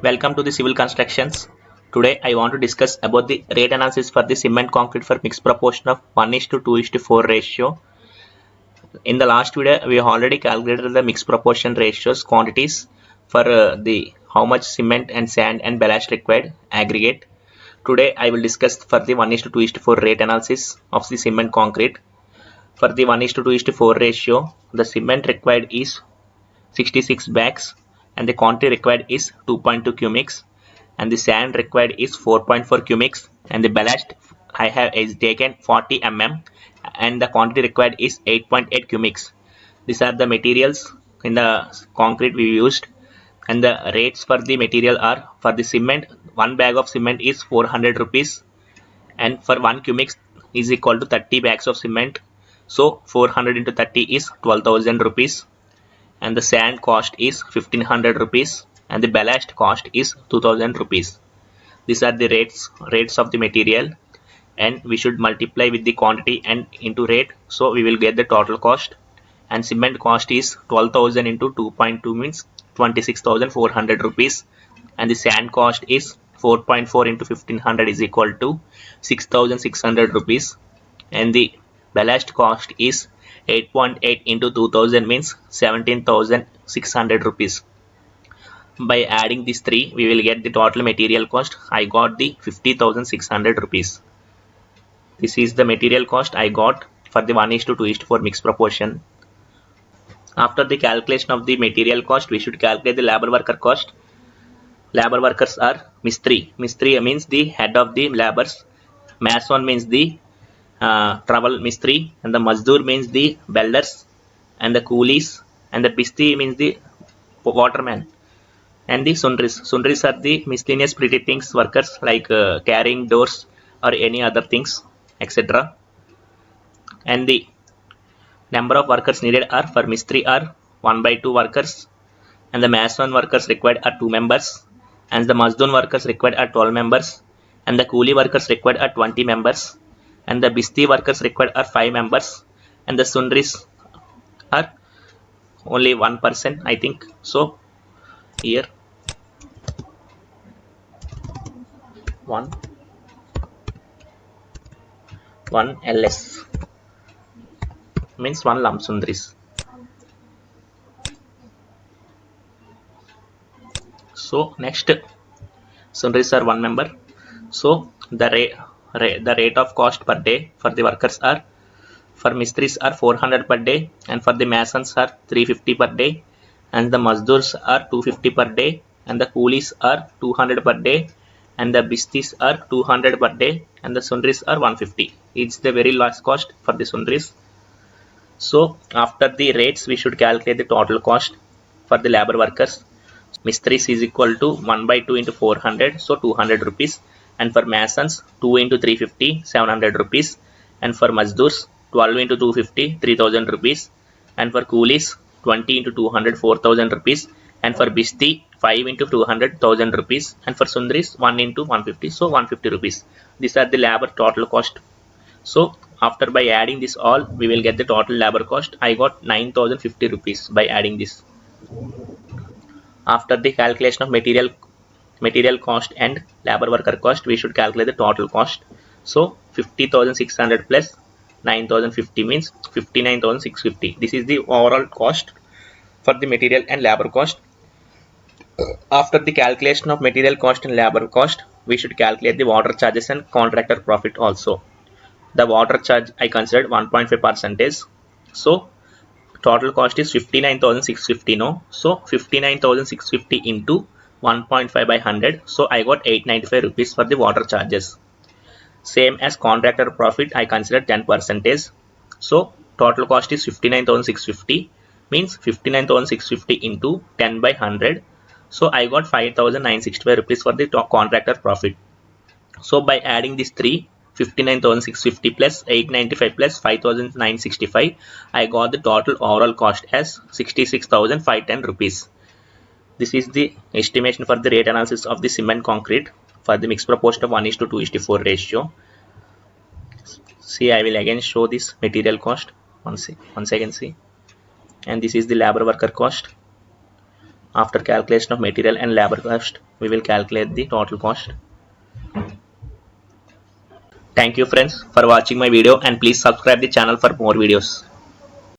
Welcome to the civil constructions. Today I want to discuss about the rate analysis for the cement concrete for mixed proportion of 1:2:4 ratio. In the last video we have already calculated the mixed proportion ratios quantities for the how much cement and sand and ballast required aggregate. Today I will discuss for the 1:2:4 rate analysis of the cement concrete. For the 1:2:4 ratio, the cement required is 66 bags and the quantity required is 2.2 cubics and the sand required is 4.4 cubics and the ballast I have is taken 40 mm and the quantity required is 8.8 cubics. These are the materials in the concrete we used, and the rates for the material are: for the cement, one bag of cement is 400 rupees, and for 1 cubic is equal to 30 bags of cement, so 400 into 30 is 12,000 rupees, and the sand cost is 1500 rupees and the ballast cost is 2000 rupees. These are the rates of the material, and we should multiply with the quantity and into rate, so we will get the total cost. And cement cost is 12,000 into 2.2 means 26,400 rupees, and the sand cost is 4.4 into 1500 is equal to 6,600 rupees, and the ballast cost is 8.8 into 2000 means 17,600 rupees. By adding these three, we will get the total material cost. I got the 50,600 rupees. This is the material cost I got for the 1:2:4 mixed proportion. After the calculation of the material cost, we should calculate the labor worker cost. Labor workers are Mistri. Mistri means the head of the labors. Mason means the travel Mistri, and the Mazdoor means the builders, and the coolies, and the Bisti means the waterman, and the Sundris. Sundris are the miscellaneous pretty things workers like carrying doors or any other things, etc. And the number of workers needed are: for Mistri are 1/2 workers, and the Mason workers required are 2 members, and the Mazdoon workers required are 12 members, and the Coolie workers required are 20 members, and the Bisti workers required are 5 members, and the Sundris are only 1 person, I think. So here 1 LS means 1 lump Sundris. So next, Sundris are 1 member. So the rate of cost per day for the workers are: for Mistris are 400 per day, and for the Masons are 350 per day, and the Mazdoors are 250 per day, and the Coolies are 200 per day, and the Bistis are 200 per day, and the Sundris are 150. It's the very last cost for the Sundris. So after the rates, we should calculate the total cost for the labor workers. Mistris is equal to 1/2 into 400, so 200 rupees, and for Masons 2 into 350, 700 rupees, and for Mazdoors 12 into 250, 3000 rupees, and for Coolies 20 into 200, 4000 rupees, and for Bisti 5 into 200, 1000 rupees, and for Sundris 1 into 150, so 150 rupees. These are the labor total cost. So after by adding this all, we will get the total labor cost. I got 9,050 rupees by adding this. After the calculation of material cost and labor worker cost, we should calculate the total cost. So 50,600 plus 9,050 means 59,650. This is the overall cost for the material and labor cost. After the calculation of material cost and labor cost, we should calculate the water charges and contractor profit also. The water charge I considered 1.5 percentage. So total cost is 59,650 no, so 59,650 into 1.5 by 100, so I got 895 rupees for the water charges. Same as contractor profit, I considered 10 percentage, so total cost is 59,650 means 59,650 into 10 by 100, so I got 5,965 rupees for the contractor profit. So by adding these three, 59,650 plus 895 plus 5,965, I got the total overall cost as 66,510 rupees. This is the estimation for the rate analysis of the cement concrete for the mixed proportion of 1:2:4 ratio. See, I will again show this material cost once again. See, and this is the labor worker cost. After calculation of material and labor cost, we will calculate the total cost. Thank you friends for watching my video, and please subscribe the channel for more videos.